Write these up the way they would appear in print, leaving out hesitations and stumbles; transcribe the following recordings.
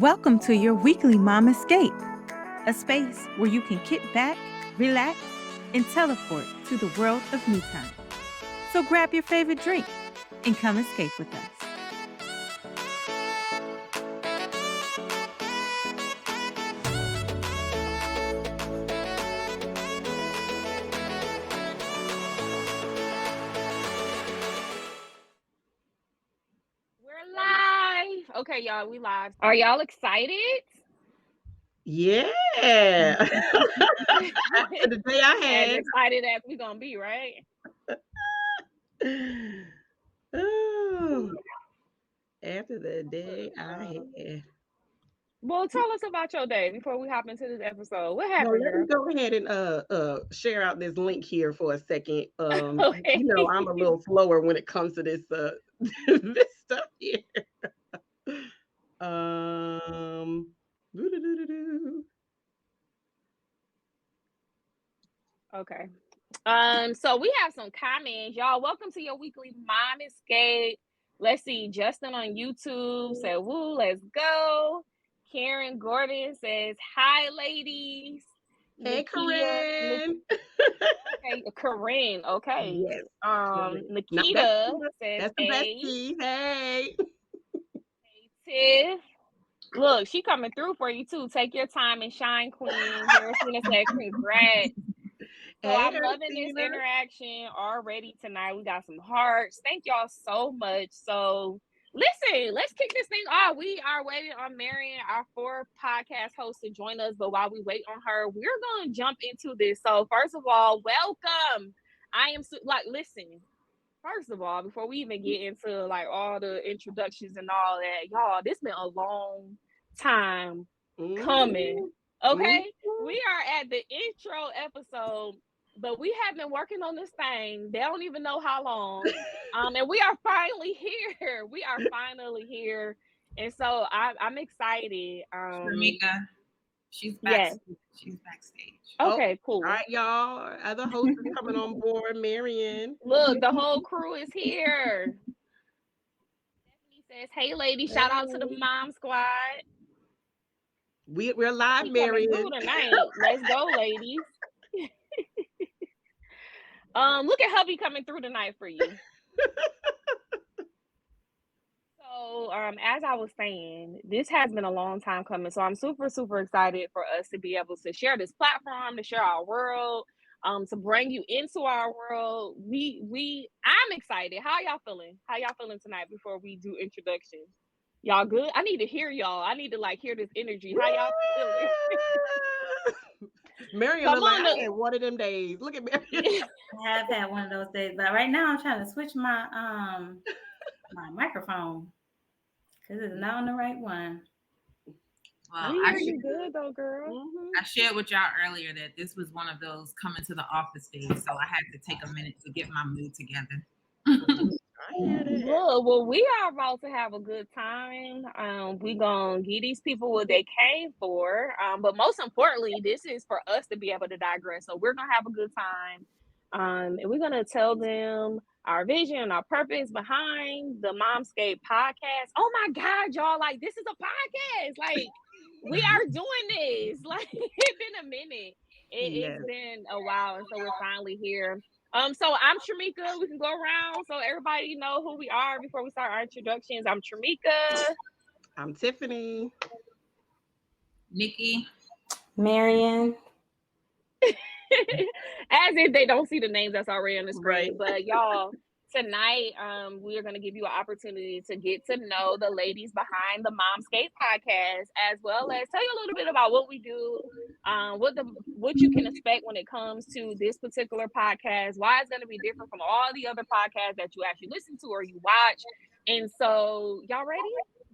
Welcome to your weekly Mom Escape, a space where you can kick back, relax, and teleport to the world of me time. So grab your favorite drink and come escape with us. We're live. Okay, y'all, we live. Are y'all excited? Yeah. After the day I As had. excited as we gonna be, right? Oh, after the day I had. Well, tell us about your day before we hop into this episode. What Well, happened, let me girl? go ahead and share out this link here for a second. Okay. I'm a little slower when it comes to this this stuff here. Doo-doo-doo-doo-doo. Okay. So we have some comments. Y'all, welcome to your weekly Mom Escape. Let's see. Justin on YouTube said, woo, let's go. Karen Gordon says, hi, ladies. Hey, Corinne. Okay, Corinne. Okay. Yes. Not Nikita says, that's the hey, bestie. Hey. Tiff. Look, she coming through for you too. Take your time and shine, queen. Harrison said, congrats. So Hey, I'm loving this Ernestina. interaction already tonight. We got some hearts. Thank y'all so much. So listen, let's kick this thing off. We are waiting on Marian, our fourth podcast host, to join us. But while we wait on her, we're going to jump into this. So first of all, welcome. I am listen. First of all, before we even get into like all the introductions and all that, y'all, this been a long time coming. Okay, we are at the intro episode, but we have been working on this thing. They don't even know how long. And we are finally here. We are finally here, and so I'm excited. Tramika, she's Yes. backstage. She's backstage. Okay, cool. All right, y'all. Other hosts are coming on board. Marian. Look, the whole crew is here. Stephanie says, "Hey, ladies! Shout out to the Mom Squad. We're live, We coming Marian. through tonight. Let's go, ladies." Look at hubby coming through tonight for you. So, as I was saying, this has been a long time coming. So I'm super, super excited for us to be able to share this platform, to share our world, to bring you into our world. I'm excited. How y'all feeling? How y'all feeling tonight before we do introductions? Y'all good? I need to hear y'all. I need to like hear this energy. How y'all feeling? Marian look like I had one of them days. Look at Marian. I have had one of those days, but right now I'm trying to switch my my microphone because it's not on the right one. Well, you good though, girl. I shared with y'all earlier that this was one of those coming to the office days, so I had to take a minute to get my mood together. Well, we are about to have a good time. We gonna give these people what they came for. But most importantly, this is for us to be able to digress. So we're gonna have a good time. And we're gonna tell them our vision, our purpose behind the MOMscape podcast. Oh my God, y'all! Like this is a podcast. Like we are doing this. Like it's been a minute. It's been a while, and so we're finally here. So I'm Tramika. We can go around so everybody know who we are before we start our introductions. I'm Tramika. I'm Tiffany. Nikki. Marian. As if they don't see the names that's already on the screen. Right. But y'all, tonight we are going to give you an opportunity to get to know the ladies behind the MOMscape podcast, as well as tell you a little bit about what we do, what you can expect when it comes to this particular podcast, why it's going to be different from all the other podcasts that you actually listen to or you watch. And so y'all ready?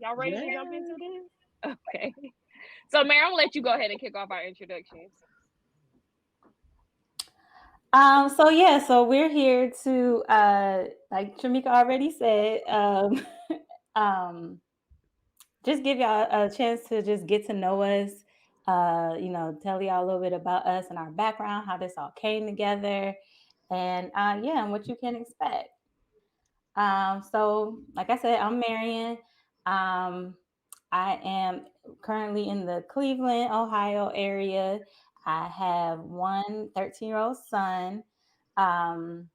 Y'all ready to jump into this? Okay. So Mary, I'm gonna let you go ahead and kick off our introductions. So we're here to, like Tramika already said, just give y'all a chance to just get to know us, tell y'all a little bit about us and our background, how this all came together, and and what you can expect. So like I said, I'm Marian. I am currently in the Cleveland, Ohio area. I have one 13-year-old son. And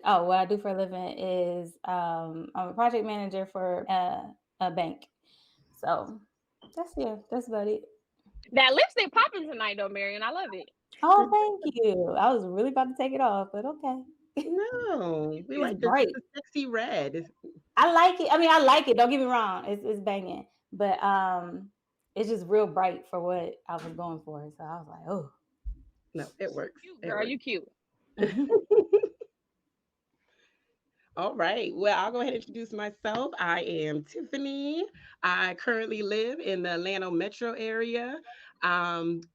what I do for a living is I'm a project manager for a bank. So that's about it. That lipstick popping tonight, though, Marian. I love it. Oh, thank you. I was really about to take it off, but okay. No, we It's like bright. the sexy red. I like it. I mean, I like it. Don't get me wrong. It's banging, but it's just real bright for what I was going for. So I was like, oh. No, it works. Cute, It girl, works. you cute. All right. Well, I'll go ahead and introduce myself. I am Tiffany. I currently live in the Atlanta metro area.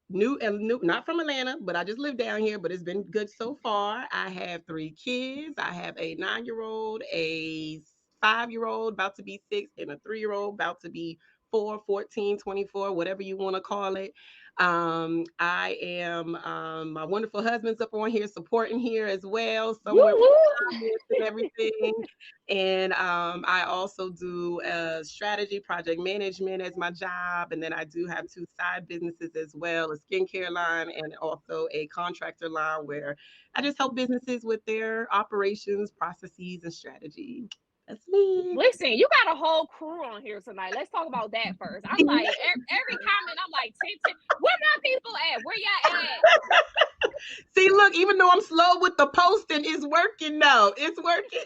New, not from Atlanta, but I just live down here. But it's been good so far. I have 3 kids. I have a 9-year-old, a 5-year-old about to be 6, and a 3-year-old about to be 4, 14, 24, whatever you want to call it. I am my wonderful husband's up on here supporting here as well, somewhere comments and everything. And I also do strategy, project management as my job. And then I do have 2 side businesses as well, a skincare line and also a contractor line where I just help businesses with their operations, processes, and strategy. That's me. Listen, you got a whole crew on here tonight. Let's talk about that first. I'm like, every comment, I'm like, where my people at? Where y'all at? See, look, even though I'm slow with the posting, it's working now. It's working.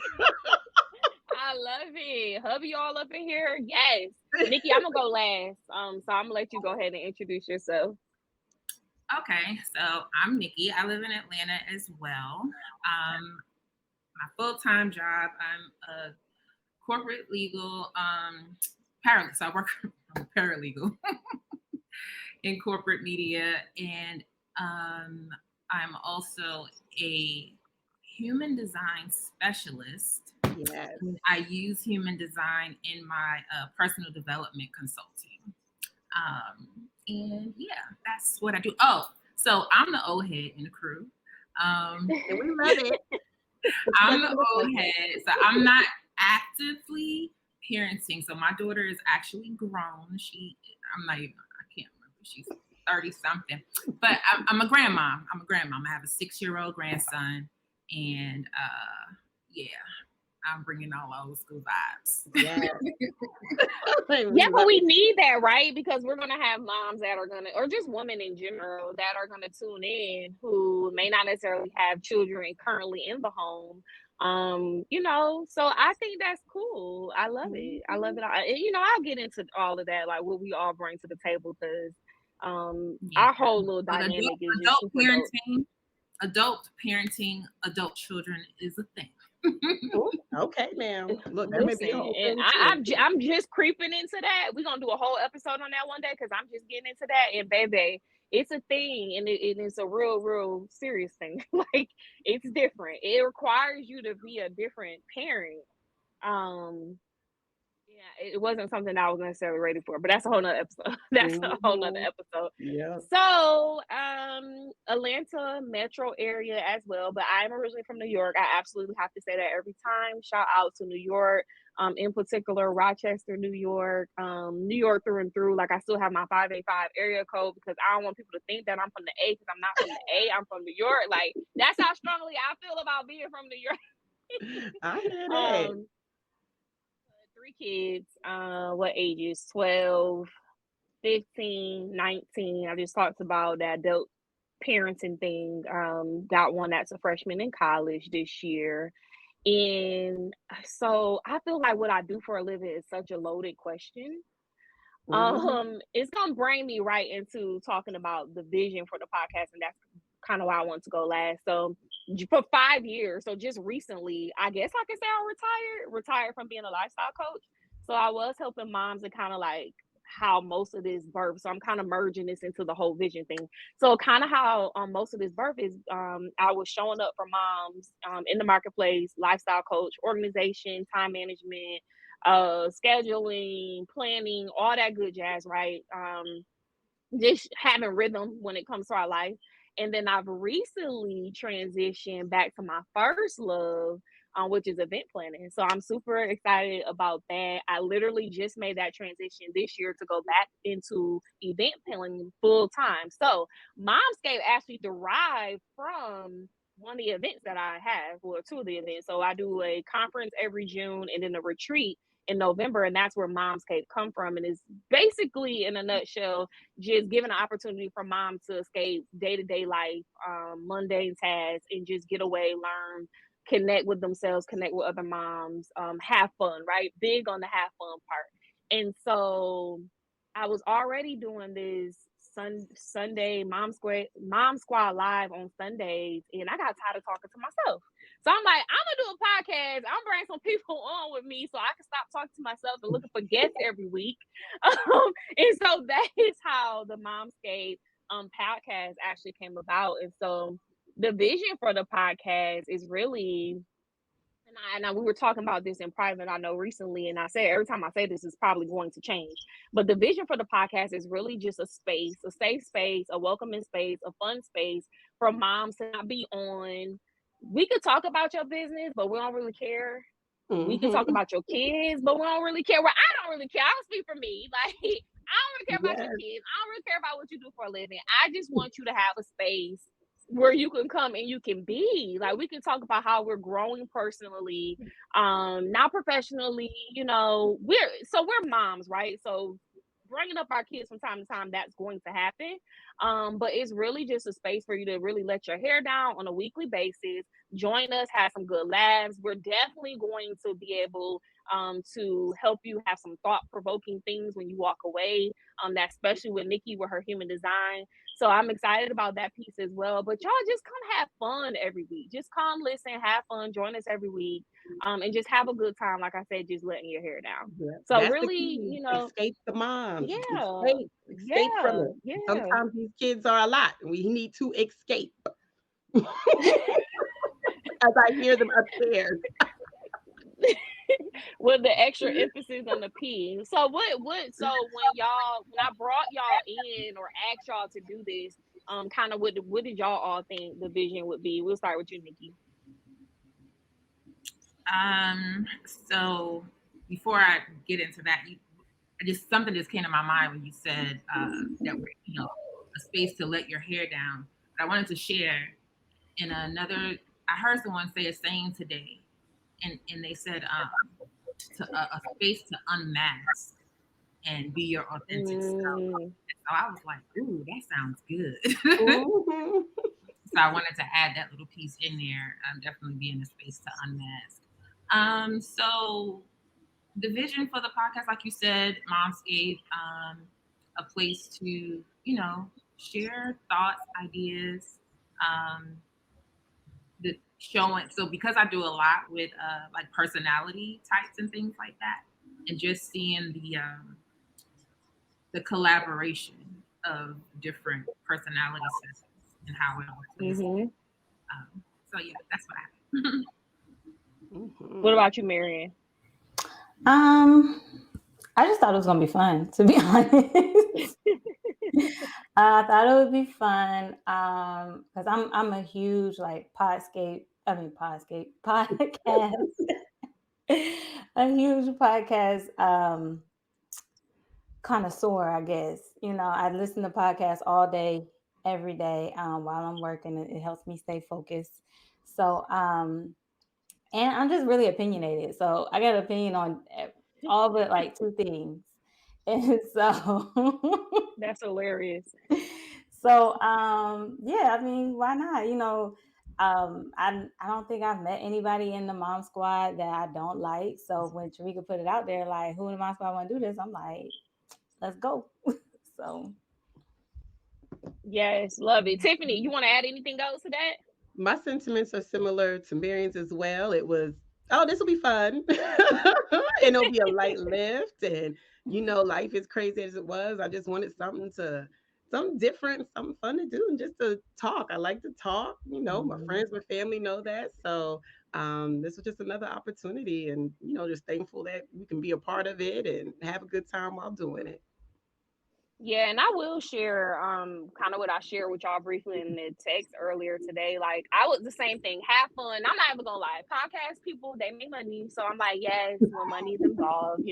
I love it. Hubby all up in here. Yes. Nikki, I'm gonna go last. So I'm gonna let you go ahead and introduce yourself. Okay, so I'm Nikki. I live in Atlanta as well. My full-time job, I'm a corporate legal paralegal. So I work I'm a paralegal in corporate media, and I'm also a human design specialist. Yes. I use human design in my personal development consulting. And yeah, that's what I do. Oh, so I'm the old head in the crew. And we love it. I'm the old head. So I'm not actively parenting. So my daughter is actually grown. I can't remember. She's 30 something. But I'm a grandma. I have a 6-year-old grandson. And yeah. I'm bringing all old school vibes. Yeah. Yeah, but we need that, right? Because we're going to have moms that are going to, or just women in general, that are going to tune in who may not necessarily have children currently in the home. So I think that's cool. I love it. I love it. I'll get into all of that, like what we all bring to the table, because our whole little dynamic is just super dope. Adult parenting, adult children is a thing. Ooh, okay, now look, that may be a whole thing too. I'm just creeping into that. We're gonna do a whole episode on that one day, because I'm just getting into that. And baby, it's a thing, and it's a real serious thing. Like, it's different. It requires you to be a different parent. Yeah, it wasn't something I was necessarily ready for, but that's a whole nother episode. That's a whole nother episode. Yeah. So, Atlanta metro area as well, but I'm originally from New York. I absolutely have to say that every time. Shout out to New York, in particular, Rochester, New York through and through. Like, I still have my 585 area code, because I don't want people to think that I'm from the A, because I'm not from the A. I'm from New York. Like, that's how strongly I feel about being from New York. I hear that. 3 kids, what ages? 12, 15, 19. I just talked about that adult parenting thing. Got one that's a freshman in college this year. And so I feel like what I do for a living is such a loaded question. It's gonna bring me right into talking about the vision for the podcast, and that's kind of why I want to go last. So for 5 years, so just recently, I guess I could say I retired from being a lifestyle coach. So I was helping moms and kind of like how most of this birth. So I'm kind of merging this into the whole vision thing. So kind of how most of this birth is, I was showing up for moms in the marketplace, lifestyle coach, organization, time management, scheduling, planning, all that good jazz, right? Just having rhythm when it comes to our life. And then I've recently transitioned back to my first love, which is event planning. So I'm super excited about that. I literally just made that transition this year to go back into event planning full time. So MOMscape actually derived from one of the events that I have, or two of the events. So I do a conference every June and then a retreat in November, and that's where MOMscape come from. And it's basically, in a nutshell, just giving an opportunity for mom to escape day-to-day life, mundane tasks, and just get away, learn, connect with themselves, connect with other moms, have fun, right? Big on the have fun part. And so I was already doing this Sunday Mom Squad live on Sundays, and I got tired of talking to myself. So I'm like, I'm gonna do a podcast. I'm bringing some people on with me so I can stop talking to myself and looking for guests every week. And so that is how the Momscape podcast actually came about. And so the vision for the podcast is really, we were talking about this in private, I know, recently, and I said every time I say this, it's probably going to change. But the vision for the podcast is really just a space, a safe space, a welcoming space, a fun space for moms to not be on. We could talk about your business, but we don't really care. We can talk about your kids, but we don't really care. Well, I don't really care. I'll speak for me. Like, I don't really care about your kids. I don't really care about what you do for a living. I just want you to have a space where you can come and you can be like, we can talk about how we're growing personally, not professionally. You know, we're moms, right? So bringing up our kids from time to time, that's going to happen. But it's really just a space for you to really let your hair down on a weekly basis. Join us, have some good laughs. We're definitely going to be able to help you have some thought-provoking things when you walk away. That especially with Nikki with her human design. So I'm excited about that piece as well. But y'all just come have fun every week. Just come listen, have fun, join us every week, and just have a good time. Like I said, just letting your hair down. Yeah, So that's the really, key. you know, Escape the moms. yeah, Escape from yeah, it. yeah. Sometimes these kids are a lot. We need to escape. As I hear them upstairs. With the extra emphasis on the P. So so when I brought y'all in or asked y'all to do this, kind of what did y'all all think the vision would be? We'll start with you, Nikki. So before I get into that, something just came to my mind when you said that we're, a space to let your hair down. But I wanted to share in another. I heard someone say a saying today, and they said a space to unmask and be your authentic self. So I was like, ooh, that sounds good. So I wanted to add that little piece in there. Definitely be in a space to unmask. So the vision for the podcast, like you said, Momscape, a place to, share thoughts, ideas, the showing. So because I do a lot with like personality types and things like that, and just seeing the collaboration of different personality sets and how it plays. So yeah, that's what happened. What about you, Marian? I just thought it was gonna be fun, to be honest. I thought it would be fun because I'm a huge like podcast, a huge podcast connoisseur, I guess. I listen to podcasts all day, every day while I'm working. It helps me stay focused. So and I'm just really opinionated. So I got an opinion on all but like two things. And so That's hilarious. So yeah, I mean, why not? I don't think I've met anybody in the Mom Squad that I don't like. So when Tramika put it out there, like, who in the Mom Squad want to do this? I'm like, let's go. So yes, love it. Tiffany, you want to add anything else to that? My sentiments are similar to Marian's as well. It was, oh, this will be fun. And it'll be a light lift. And, life is crazy as it was. I just wanted something different, something fun to do, and just to talk. I like to talk. My friends, my family know that. So this was just another opportunity. And, just thankful that we can be a part of it and have a good time while doing it. Yeah, and I will share kind of what I shared with y'all briefly in the text earlier today. Like I was the same thing, have fun. I'm not even gonna lie. Podcast people, they make money. So I'm like, yes, when money's involved,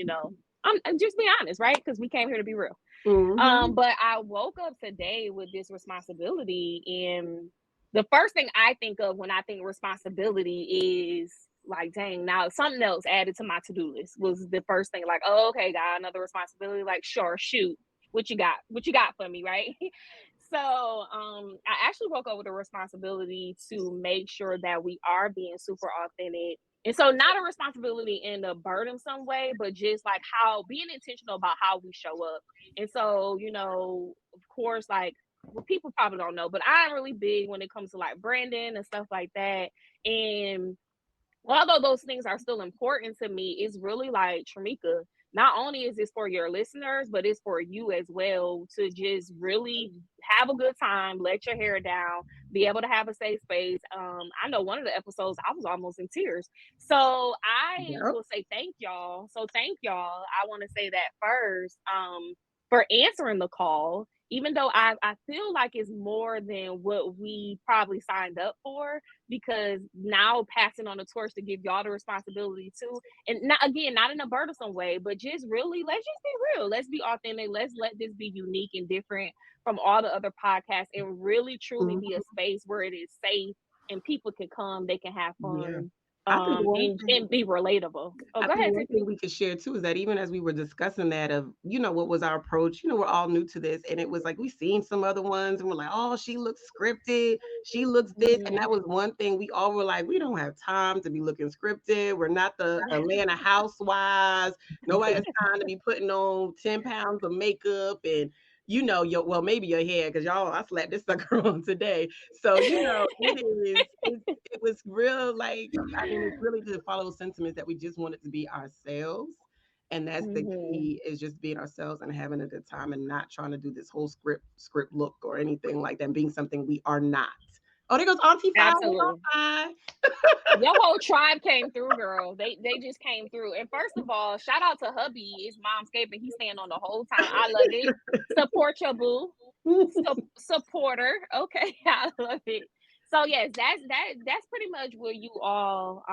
I'm just be honest, right? Because we came here to be real. Mm-hmm. But I woke up today with this responsibility, and the first thing I think of when I think responsibility is like, dang, now something else added to my to-do list was the first thing. Like, oh, okay, got another responsibility. Like, sure, shoot, what you got? What you got for me, right? So, I actually woke up with a responsibility to make sure that we are being super authentic. And so, not a responsibility in a burdensome way, but just like how being intentional about how we show up. And so, of course, like, well, people probably don't know, but I'm really big when it comes to like branding and stuff like that. And although those things are still important to me, it's really like, Tramika, not only is this for your listeners, but it's for you as well to just really have a good time, let your hair down, be able to have a safe space. I know one of the episodes I was almost in tears. So I Yep. will say thank y'all. So thank y'all. I want to say that first, for answering the call. Even though I feel like it's more than what we probably signed up for, because now passing on the torch to give y'all the responsibility too, and not again, not in a burdensome way, but just really, let's just be real, let's be authentic, let's let this be unique and different from all the other podcasts, and really truly be a Mm-hmm. space where it is safe and people can come, they can have Yeah. fun, I think one thing and be relatable. Oh, I go think ahead, one thing Tiffany. we could share too is that even as we were discussing that of, what was our approach, we're all new to this. And it was like we seen some other ones and we're like, oh, she looks scripted, she looks this. And Mhm. that was one thing we all were like, we don't have time to be looking scripted. We're not the Atlanta housewives. Nobody has time to be putting on 10 pounds of makeup and maybe your hair, because y'all, I slapped this sucker on today. So, it was real, like, I mean, it's really to follow sentiments that we just wanted to be ourselves. And that's the Mhm. key, is just being ourselves and having a good time and not trying to do this whole script look or anything like that, being something we are not. Oh, there goes Auntie Fi. Absolutely. Hi. Your whole tribe came through, girl. They just came through. And first of all, shout out to hubby. It's MOMscape, and he's staying on the whole time. I love it. Support your boo. Supporter. Okay, I love it. So yes, that's pretty much what you all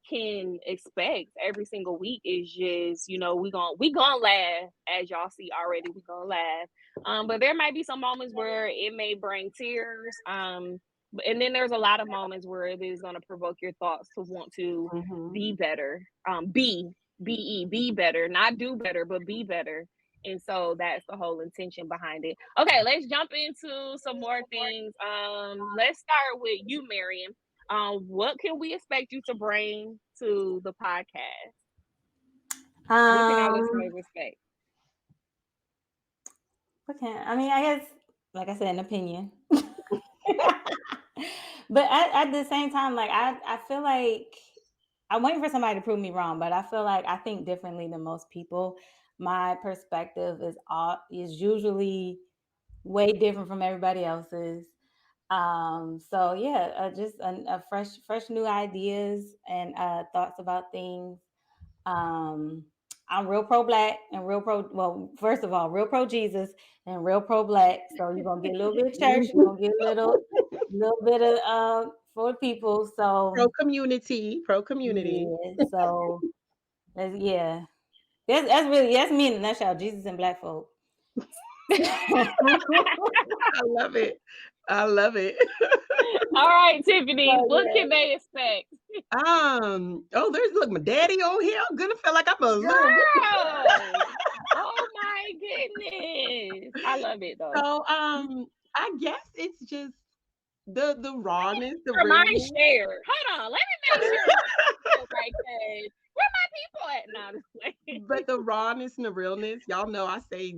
can expect every single week. Is just, we gonna laugh, as y'all see already. We gonna laugh. But there might be some moments where it may bring tears. And then there's a lot of moments where it is going to provoke your thoughts to want to Mhm. be better. Be better, not do better, but be better. And so that's the whole intention behind it. Okay, let's jump into some more things. Let's start with you, Marian. What can we expect you to bring to the podcast? What can our Um, listeners expect? okay. I mean, I guess, like I said, an opinion. But at the same time, like I feel like I'm waiting for somebody to prove me wrong, but I feel like I think differently than most people. My perspective is usually way different from everybody else's. So yeah, just a fresh new ideas and thoughts about things. Um, I'm real pro black and real pro. Well, first of all, real pro Jesus and real pro black. So you're gonna get a little bit of church. You're gonna get a little bit of for the people. So Pro community. yeah. So yeah. That's me in a nutshell. Jesus and black folk. I love it. I love it. All right, Tiffany, So what yeah. can they expect? There's look, my daddy on here. I'm gonna feel like I'm a little bit. Girl. Oh my goodness. I love it though. So I guess it's just the rawness, the For mine realness. shared. Hold on. Let me make sure mine shared right, cause where my people at now? This way? But the rawness and the realness, y'all know I say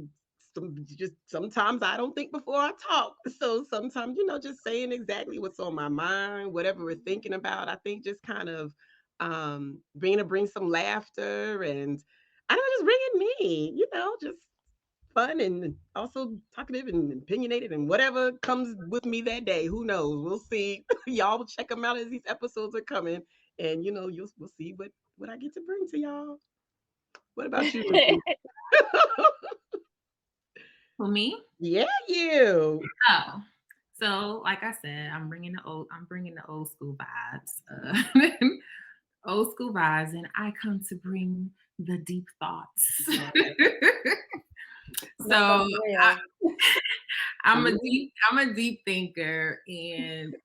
just sometimes I don't think before I talk. So sometimes, just saying exactly what's on my mind, whatever we're thinking about. I think just kind of bring some laughter, and I don't know, just bringing me, just fun and also talkative and opinionated and whatever comes with me that day. Who knows? We'll see. Y'all will check them out as these episodes are coming, and we'll see what I get to bring to y'all. What about you, Nikki? For me? Yeah, you. Oh, so like I said, I'm bringing the old school vibes. Old school vibes, and I come to bring the deep thoughts. So I'm a deep thinker, and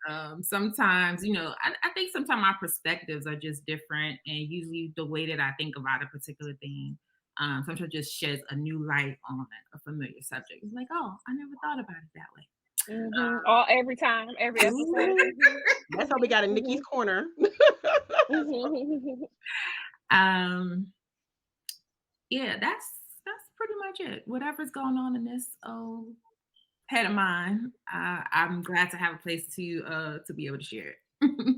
sometimes, I think sometimes my perspectives are just different, and usually the way that I think about a particular thing, sometimes just sheds a new light on a familiar subject. It's like, oh, I never thought about it that way. Every time, every episode. That's how we got in Nikki's corner. Yeah, that's pretty much it. Whatever's going on in this head of mine, I'm glad to have a place to be able to share it.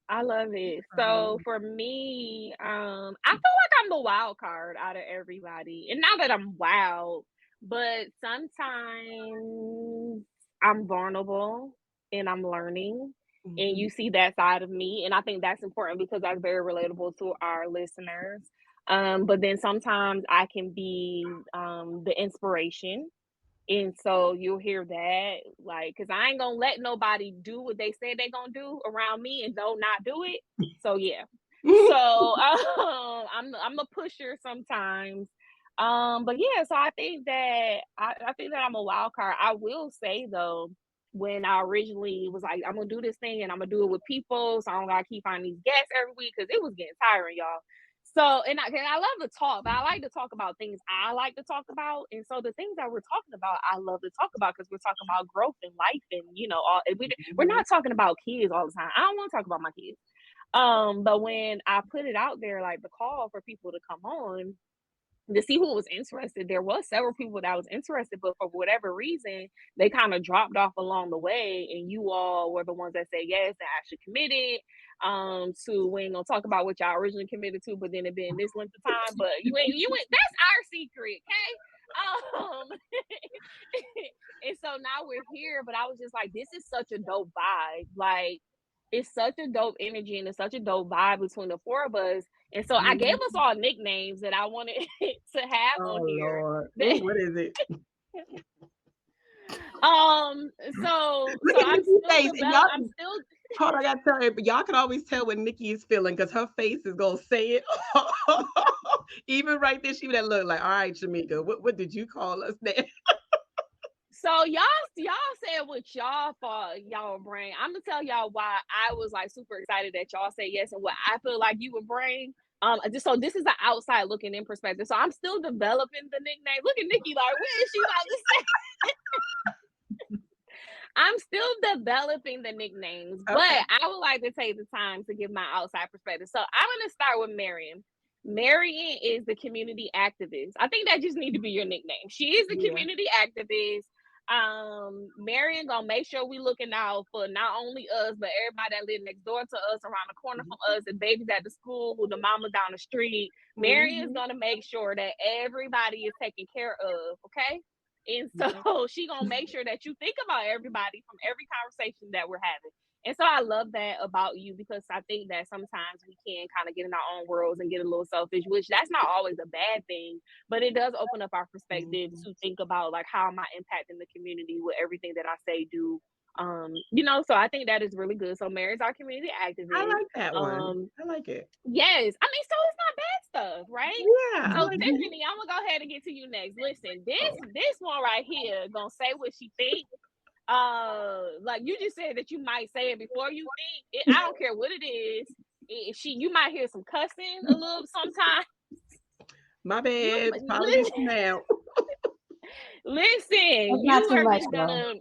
I love it. So for me, I feel like I'm the wild card out of everybody. And not that I'm wild, but sometimes I'm vulnerable and I'm learning. And you see that side of me. And I think that's important because that's very relatable to our listeners. But then sometimes I can be the inspiration. And so you'll hear that, like, because I ain't gonna let nobody do what they say they're gonna do around me and don't not do it. So yeah. So I'm a pusher sometimes. But yeah, so I think that I'm a wild card. I will say though, when I originally was like, I'm gonna do this thing and I'm gonna do it with people, so I don't gotta keep finding these guests every week because it was getting tiring, y'all. So, and I love to talk, but I like to talk about things I like to talk about. And so the things that we're talking about, I love to talk about because we're talking about growth and life and, we're not talking about kids all the time. I don't want to talk about my kids. But when I put it out there, like the call for people to come on, to see who was interested, there was several people that was interested, but for whatever reason, they kind of dropped off along the way, and you all were the ones that said yes and actually committed. To we ain't gonna talk about what y'all originally committed to, but then it been this length of time. But you ain't that's our secret, okay? And so now we're here, but I was just like, this is such a dope vibe. Like, it's such a dope energy and it's such a dope vibe between the four of us. And so I gave us all nicknames that I wanted to have on here. Lord. What is it? So I'm still hold on, I gotta tell you, but y'all can always tell what Nikki is feeling because her face is gonna say it. Even right there, she would have looked like, all right, Tramika, what did you call us then? So y'all said what y'all thought y'all would bring. I'm gonna tell y'all why I was like super excited that y'all say yes and what I feel like you would bring. So this is the outside looking in perspective. So I'm still developing the nickname. Look at Nikki, like, what is she about to say? I'm still developing the nicknames, but I would like to take the time to give my outside perspective. So I'm gonna start with Marian. Marian is the community activist. I think that just need to be your nickname. She is the community activist. Marian gonna make sure we looking out for not only us, but everybody that live next door to us, around the corner from us, the babies at the school, the mama down the street. Marian's gonna make sure that everybody is taken care of, okay? And so she gonna make sure that you think about everybody from every conversation that we're having. And so I love that about you because I think that sometimes we can kind of get in our own worlds and get a little selfish, which that's not always a bad thing, but it does open up our perspective to think about like, how am I impacting the community with everything that I say, do. So I think that is really good. So Mary's our community activist. I like that one. I like it. Yes. I mean, so it's not bad stuff, right? Yeah. So Tiffany, I'm gonna go ahead and get to you next. Listen, this one right here gonna say what she thinks. Like you just said that you might say it before you think it. I don't care what it is. You might hear some cussing a little sometimes. My bad. Apologies now. Listen, not too much, gonna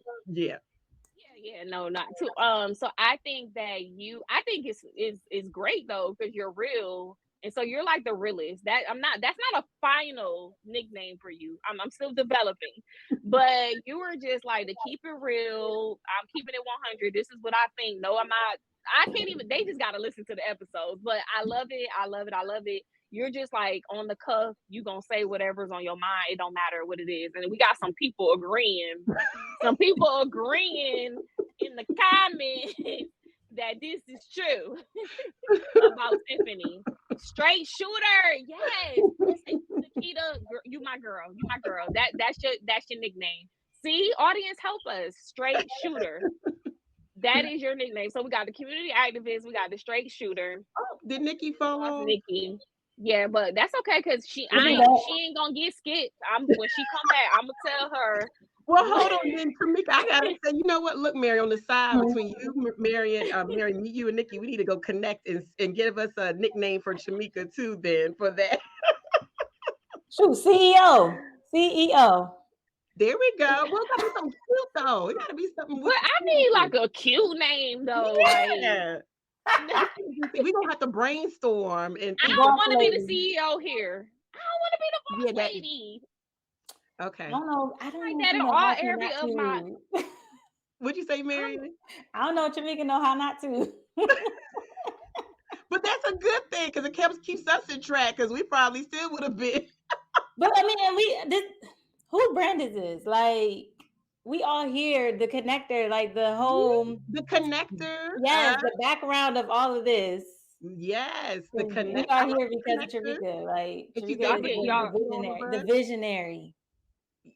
yeah, no, not too. So I think that I think it's great though because you're real. And so you're like the realest. That's not a final nickname for you. I'm still developing. But you were just like, to keep it real, I'm keeping it 100. This is what I think. No, I'm not. I can't even, they just got to listen to the episodes. But I love it. I love it. I love it. You're just like on the cuff. You going to say whatever's on your mind. It don't matter what it is. And we got some people agreeing. Some people agreeing in the comments that this is true about Tiffany. Straight shooter, yes. The Nikita, you my girl. You my girl. That's your nickname. See, audience, help us. Straight shooter. That is your nickname. So we got the community activist. We got the straight shooter. Oh, did Nikki Lost follow? Nikki. Yeah, but that's okay because We'll be back. she ain't gonna get skipped. When she come back, I'm gonna tell her. Well, hold on then, Tramika. I gotta say, you know what? Look, Mary, on the side between you, Marian, Mary, me, you, and Nikki, we need to go connect and give us a nickname for Tramika too. Then for that, Shoot, CEO. there we go. Well, gotta be something cute though. It gotta be something. But I need like a cute name though. Yeah. We're gonna have to brainstorm and I don't want to be the CEO here. I don't want to be the boss lady. Okay. I don't know like that in all area of my. What'd you say, Mary? I don't know what Tramika know how not to. But that's a good thing because it keeps us in track because we probably still would have been. But I mean, whose brand is this? Like, we all hear the connector, like the whole the connector. Yes, the background of all of this. Yes, the connector. We are here because of Tramika. Like, Tramika is the visionary.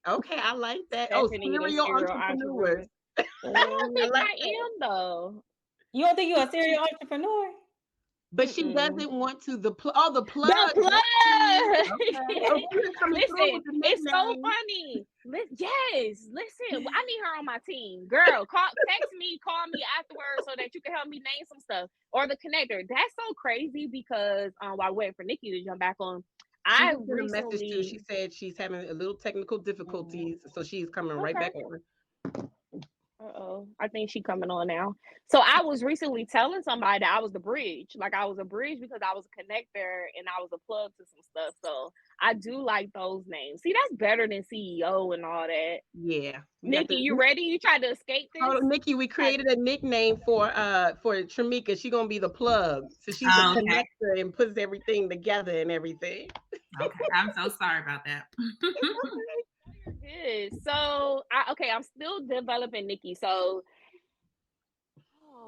Okay, I like that. Definitely Serial entrepreneurs. I don't think I am though. You don't think you're a serial entrepreneur? But she doesn't want to the plug. The plug. Okay. Listen, it's so funny. Yes, listen. I need her on my team. Girl, text me, call me afterwards so that you can help me name some stuff. Or the connector. That's so crazy because while waiting for Nikki to jump back on, I recently message too. She said she's having a little technical difficulties, so she's coming right back on. I think she's coming on now. So I was recently telling somebody that I was the bridge. Like I was a bridge because I was a connector and I was a plug to some stuff. So I do like those names. See, that's better than CEO and all that. Yeah. Nikki, you ready? You tried to escape this? Oh, Nikki, we created a nickname for Tramika. She's gonna be the plug. So she's the connector and puts everything together and everything. Okay. I'm so sorry about that. Good. So I'm still developing Nikki. So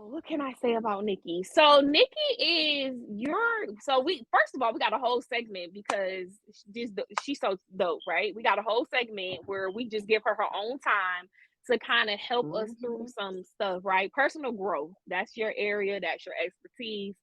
what can I say about Nikki? So Nikki is first of all, we got a whole segment because she's so dope, right? We got a whole segment where we just give her own time to kind of help us through some stuff, right? Personal growth. That's your area, that's your expertise.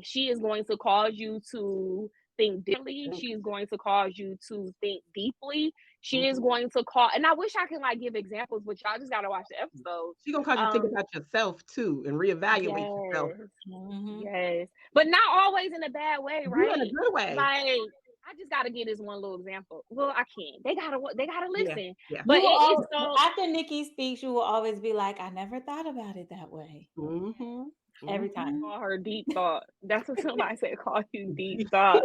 She is going to cause you to think differently. She is going to cause you to think deeply. She is going to and I wish I could like give examples, but y'all just gotta watch the episode. She's gonna cause you to think about yourself too and reevaluate yourself. Yes, but not always in a bad way, right? In a good way. Like I just gotta give this one little example. Well, I can't. They gotta listen. Yeah. But after Nikki speaks, you will always be like, I never thought about it that way. Every time. Call her deep thought. That's what somebody said. Call you deep thought.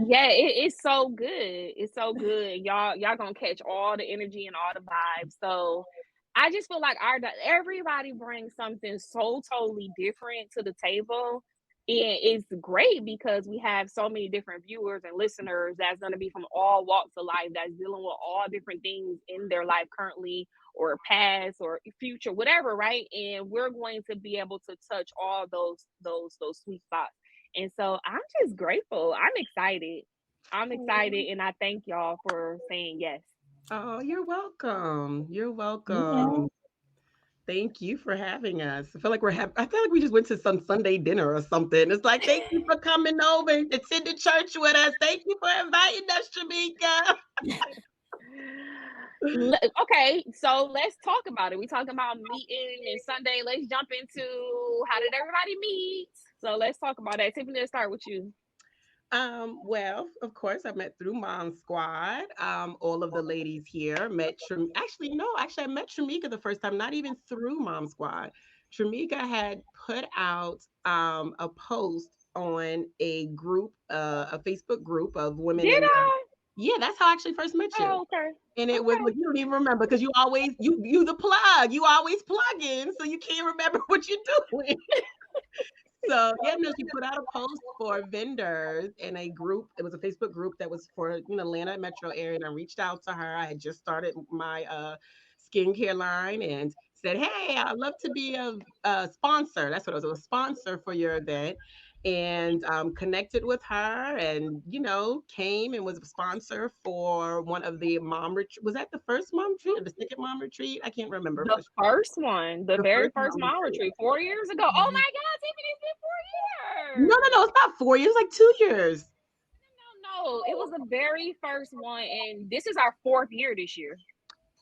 Yeah, it's so good. It's so good. Y'all gonna catch all the energy and all the vibes. So I just feel like everybody brings something so totally different to the table. And it's great because we have so many different viewers and listeners that's going to be from all walks of life, that's dealing with all different things in their life currently or past or future, whatever, right? And we're going to be able to touch all those sweet spots. And so I'm just grateful. I'm excited, and I thank y'all for saying yes. Oh, you're welcome. You're welcome. Yeah. Thank you for having us. I feel like we just went to some Sunday dinner or something. It's like, thank you for coming over and attending church with us. Thank you for inviting us, Tramika. Okay, so let's talk about it. We talking about meeting and Sunday. Let's jump into how did everybody meet? So let's talk about that. Tiffany, let's start with you. Well, of course, I met through Mom Squad. All of the ladies here met I met Tramika the first time, not even through Mom Squad. Tramika had put out a post on a group, a Facebook group of women. Did I? Yeah, that's how I actually first met you. Oh, okay. And it was, you don't even remember because you always, you the plug, you always plug in, so you can't remember what you're doing. So she put out a post for vendors in a group. It was a Facebook group that was for Atlanta metro area, and I reached out to her. I had just started my skincare line and said, "Hey, I'd love to be a sponsor." That's what it was. A sponsor for your event. and connected with her, and came and was a sponsor for one of the mom retreat. Was that the first mom retreat or the second mom retreat? I can't remember The for sure. first one, the The very first first mom mom retreat. retreat 4 years ago. Oh my God, Tiffany, it's been No, 4 years. no, no, it's not 4 years, like 2 years. No, it was the very first one, and this is our fourth year this year.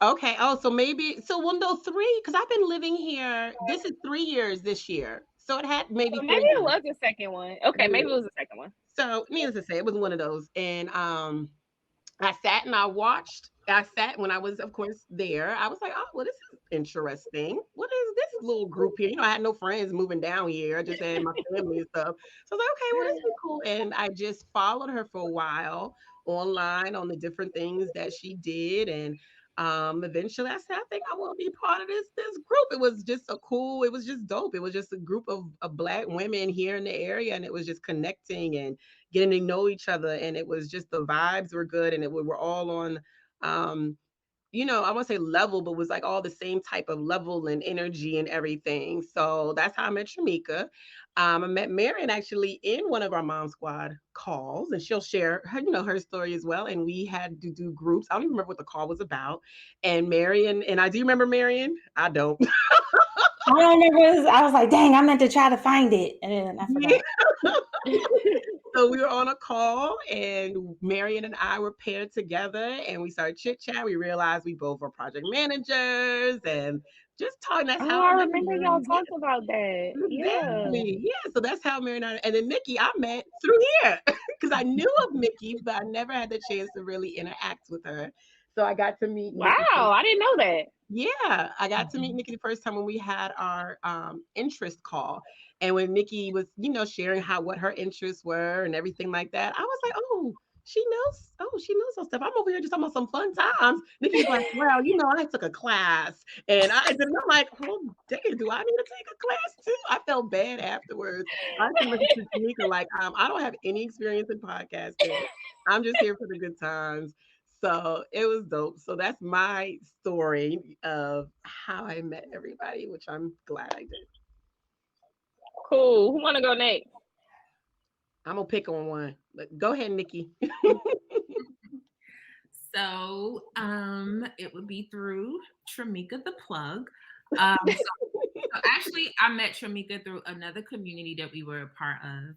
Okay. Oh, so maybe well, no, three, because I've been living here. This is 3 years this year. So it had maybe So maybe it 3 years. was the second one. Okay, maybe it Yeah. was the second one. So needless to say, it was one of those. And I sat and I watched. I sat when I was, of course, there. I was like, oh, well, this is interesting. What is this little group here? I had no friends moving down here. I just had my family and stuff. So I was like, okay, well, this is cool. And I just followed her for a while online on the different things that she did. And eventually I said, I think I want to be part of this group. It was just it was just dope. It was just a group of black women here in the area, and it was just connecting and getting to know each other, and it was just the vibes were good, and we were all on um I want to say level, but was like all the same type of level and energy and everything. So that's how I met Tramika. I met Marian actually in one of our Mom Squad calls, and she'll share her, her story as well. And we had to do groups. I don't even remember what the call was about. And Marian, and I do remember Marian. I don't. I don't remember. I was like, dang, I meant to try to find it, and then I forgot. Yeah. So we were on a call, and Marian and I were paired together, and we started chit chat. We realized we both were project managers, and just talking. That's Oh, how I I met remember y'all Marian. talked about that. Yeah. Exactly. Yeah. So that's how Marian and then Nikki I met through here because I knew of Nikki, but I never had the chance to really interact with her. So I got to meet Wow, Nikki. I didn't know that. Yeah, I got to meet Nikki the first time when we had our interest call. And when Nikki was, sharing what her interests were and everything like that, I was like, oh, she knows some stuff. I'm over here just talking about some fun times. Nikki's like, well, I took a class. And I'm like, oh, dang, do I need to take a class too? I felt bad afterwards. I can listen to Tamika like, I don't have any experience in podcasting. I'm just here for the good times. So it was dope. So that's my story of how I met everybody, which I'm glad I did. Cool. Who want to go next? I'm gonna pick on one. But go ahead, Nikki. So it would be through Tramika the plug. So actually I met Tramika through another community that we were a part of.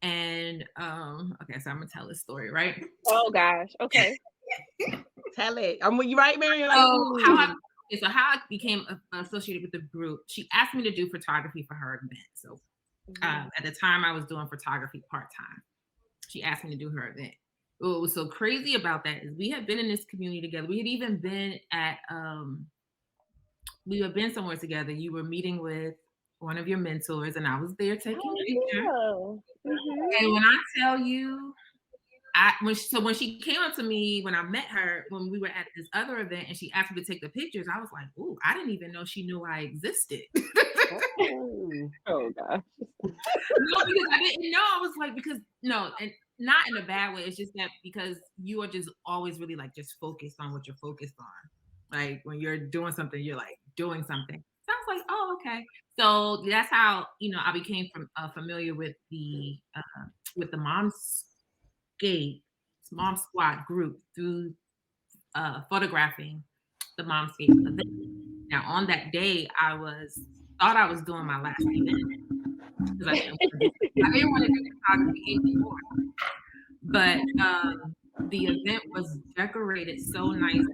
And okay, so I'm gonna tell this story, right? Oh gosh. Okay. Tell it. I'm with you, right, Marian? So how I became associated with the group, she asked me to do photography for her event. So at the time I was doing photography part-time. She asked me to do her event. What was so crazy about that is we had been in this community together. We had even been at we had been somewhere together. You were meeting with one of your mentors, and I was there taking pictures. Yeah. And when I tell you, when she came up to me when I met her when we were at this other event and she asked me to take the pictures, I was like, "Ooh, I didn't even know she knew I existed." Oh gosh. No, because I didn't know. I was like, and not in a bad way. It's just that because you are just always really like just focused on what you're focused on. Like when you're doing something, you're like doing something. So I was like, oh, okay. So that's how I became familiar with the Mom Squad group through photographing the MOMscape event. Now on that day, I thought I was doing my last event because I didn't want to do photography anymore. But the event was decorated so nicely,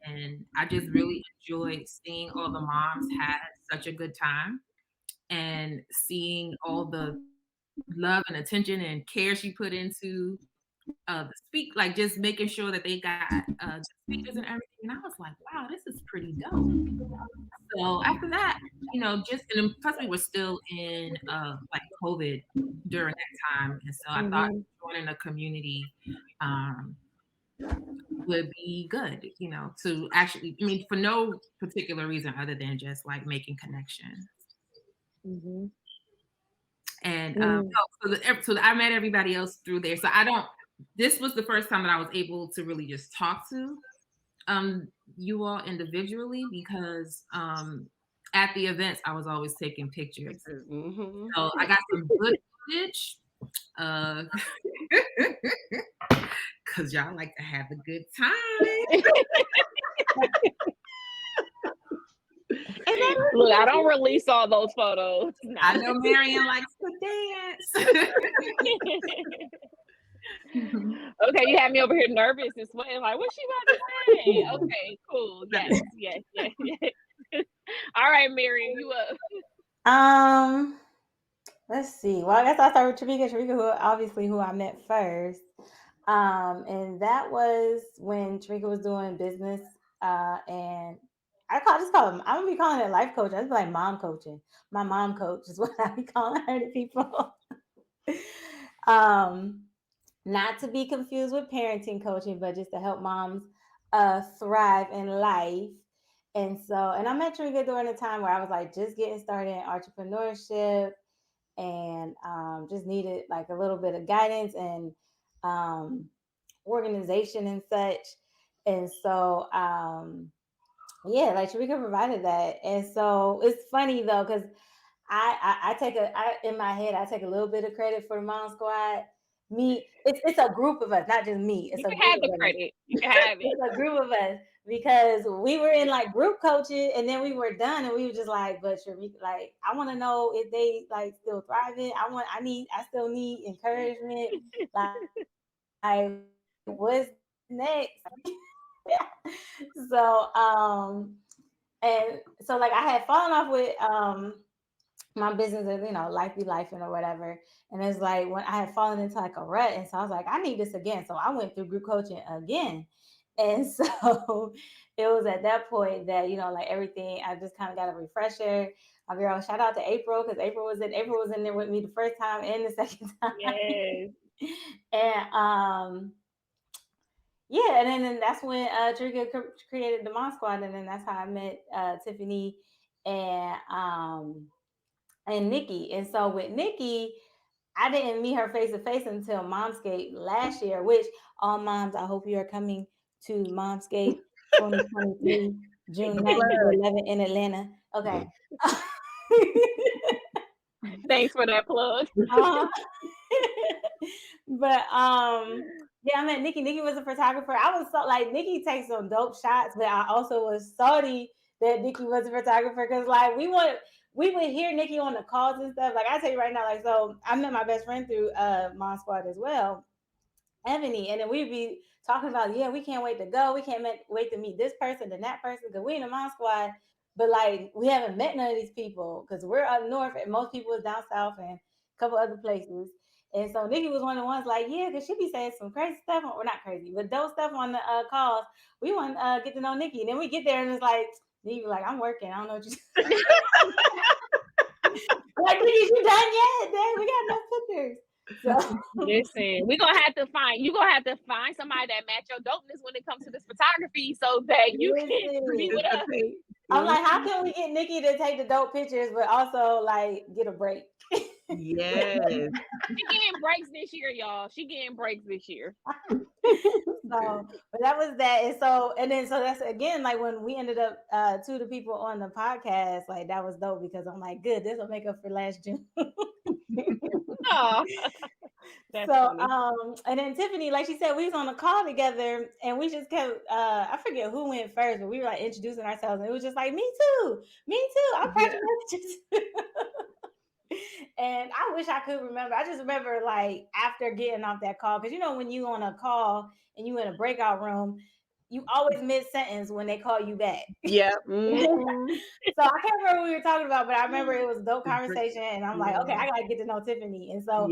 and I just really enjoyed seeing all the moms had such a good time and seeing all the love and attention and care she put into like just making sure that they got speakers and everything. And I was like, wow, this is pretty dope. So after that, and plus we were still in like COVID during that time. And so I thought joining a community would be good, to actually, for no particular reason other than just like making connections. And so I met everybody else through there. So this was the first time that I was able to really just talk to you all individually because at the events I was always taking pictures. So I got some good message. Cause y'all like to have a good time. Look, I don't release all those photos. I know Marian likes to dance. Okay, you had me over here nervous and sweating. Like, what's she about to say? Okay, cool. Yes. All right, Marian, you up? Let's see. Well, I guess I'll start with Tramika. Tramika, who I met first. And that was when Tramika was doing business. And I'm gonna be calling it life coach. I just be like mom coaching. My mom coach is what I be calling her to people. Not to be confused with parenting coaching, but just to help moms thrive in life. And I met Tramika during a time where I was like just getting started in entrepreneurship and just needed like a little bit of guidance and organization and such. And so like Tramika provided that. And so it's funny though, because in my head I take a little bit of credit for the Mom Squad. It's a group of us, not just me. It's you a can group have the of credit. Us. You can have it. It's a group of us because we were in like group coaching and then we were done and we were just like, but Tramika, like I want to know if they like still thriving. I still need encouragement. Like what's next? So and so like I had fallen off with my business and life be life or whatever. And it's like when I had fallen into like a rut, and so I was like, I need this again. So I went through group coaching again. And so it was at that point that like everything, I just kind of got a refresher. My girl, shout out to April, because April was in there with me the first time and the second time. Yes. And and then that's when Tramika created the Mom Squad, and then that's how I met Tiffany and Nikki. And so with Nikki, I didn't meet her face to face until MOMscape last year, which all moms, I hope you are coming to MOMscape 2023, June 9th to 11th in Atlanta. Okay. Thanks for that plug. But I met Nikki. Nikki was a photographer. I was so like, Nikki takes some dope shots, but I also was salty that Nikki was a photographer because like we would hear Nikki on the calls and stuff. Like I tell you right now, like so I met my best friend through Mom Squad as well, Ebony, and then we'd be talking about, we can't wait to go. We can't wait to meet this person and that person because we in the Mom Squad, but like we haven't met none of these people because we're up north and most people is down south and a couple other places. And so Nikki was one of the ones like, because she be saying some crazy stuff, or not crazy, but dope stuff on the calls. We want to get to know Nikki. And then we get there and it's like, Nikki like, I'm working. I don't know what you like, Nikki, you done yet? Dang, we got no pictures. So listen, you're gonna have to find somebody that match your dopeness when it comes to this photography so that you can be with us. I'm like, how can we get Nikki to take the dope pictures but also like get a break? Yes. She getting breaks this year, y'all. She getting breaks this year. So, but that was that. And so that's again, like when we ended up two of the people on the podcast, like that was dope because I'm like, good, this will make up for last June. Oh, so funny. And then Tiffany, like she said, we was on a call together and we just kept I forget who went first, but we were like introducing ourselves and it was just like, me too, I'm project manager. And I wish I could remember. I just remember like after getting off that call, because when you on a call and you in a breakout room, you always mid-sentence when they call you back. Yeah. Mm-hmm. So I can't remember what we were talking about, but I remember it was a dope conversation. And I'm like, okay, I gotta get to know Tiffany. And so,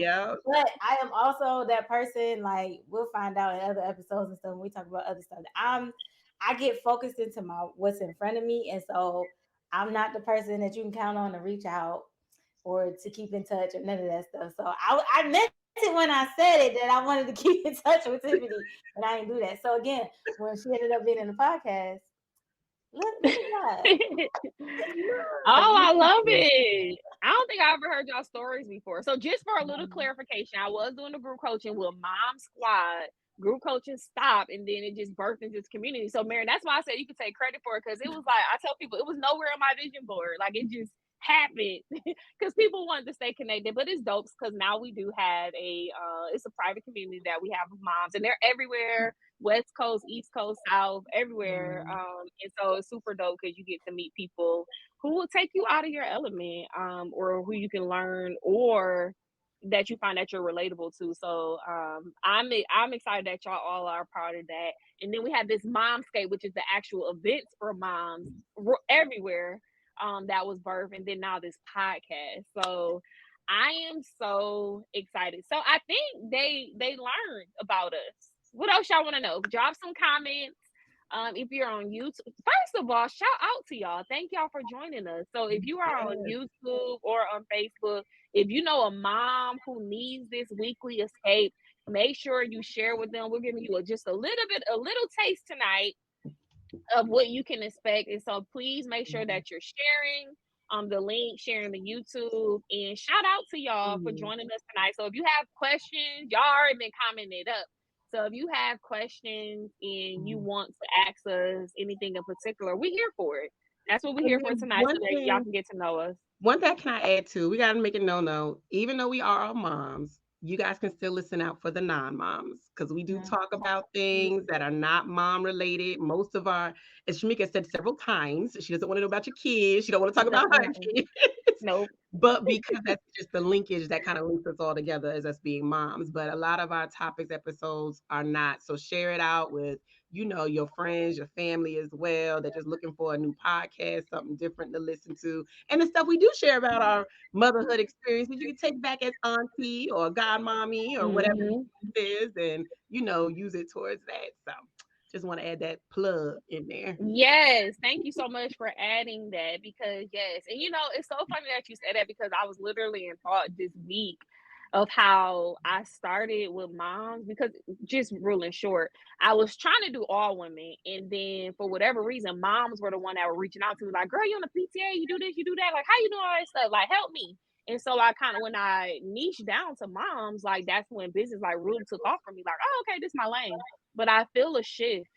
but I am also that person, like we'll find out in other episodes and stuff when we talk about other stuff. I get focused into what's in front of me. And so I'm not the person that you can count on to reach out or to keep in touch or none of that stuff. So I meant it when I said it that I wanted to keep in touch with Tiffany, but I didn't do that. So again, when she ended up being in the podcast, look at that. Oh, I love it. I don't think I ever heard y'all stories before. So just for a little clarification, I was doing the group coaching with Mom Squad. Group coaching stopped and then it just birthed into this community. So Marian, that's why I said you could take credit for it because it was like I tell people it was nowhere on my vision board. Like it just happened because people wanted to stay connected. But it's dope because now we do have it's a private community that we have of moms, and they're everywhere, West Coast, East Coast, South, everywhere. And so it's super dope because you get to meet people who will take you out of your element, or who you can learn, or that you find that you're relatable to. So I'm excited that y'all all are part of that. And then we have this MOMscape, which is the actual events for moms everywhere, that was birthed, and then now this podcast. So I am so excited. So I think they learned about us. What else y'all want to know? Drop some comments. If you're on YouTube, first of all, shout out to y'all. Thank y'all for joining us. So if you are on YouTube or on Facebook, if you know a mom who needs this weekly escape, make sure you share with them. We're giving you just a little taste tonight of what you can expect. And so please make sure that you're sharing the link, sharing the YouTube, and shout out to y'all for joining us tonight. So if you have questions, y'all already been commenting up. So if you have questions and you want to ask us anything in particular, we're here for it. That's what we're here for tonight, so that y'all can get to know us. One thing can I add to, we got to make it no. Even though we are all moms, you guys can still listen out for the non-moms, because we do talk about things that are not mom related. Most of our, as Tramika said several times, she doesn't want to know about your kids. She don't want to talk about her kids. Nope. But because that's just the linkage that kind of links us all together as us being moms. But a lot of our topics episodes are not. So share it out with, your friends, your family as well. They're just looking for a new podcast, something different to listen to. And the stuff we do share about our motherhood experiences, you can take back as auntie or godmommy or whatever it is, and, use it towards that. So just want to add that plug in there. Yes, thank you so much for adding that, because yes, and it's so funny that you said that, because I was literally in thought this week of how I started with moms, because just ruling short, I was trying to do all women, and then for whatever reason, moms were the one that were reaching out to me like, girl, you on the PTA, you do this, you do that, like, how you doing all that stuff, like, help me. And so I kind of, when I niched down to moms, like, that's when business like really took off for me, like, oh, okay, this is my lane. But I feel a shift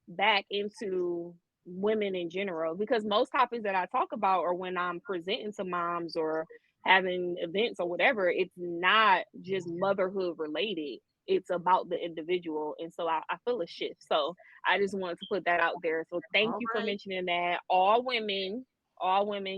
back into women in general, because most topics that I talk about, or when I'm presenting to moms or having events or whatever, it's not just motherhood related, it's about the individual. And so I feel a shift. So I just wanted to put that out there. So thank you for mentioning that. All women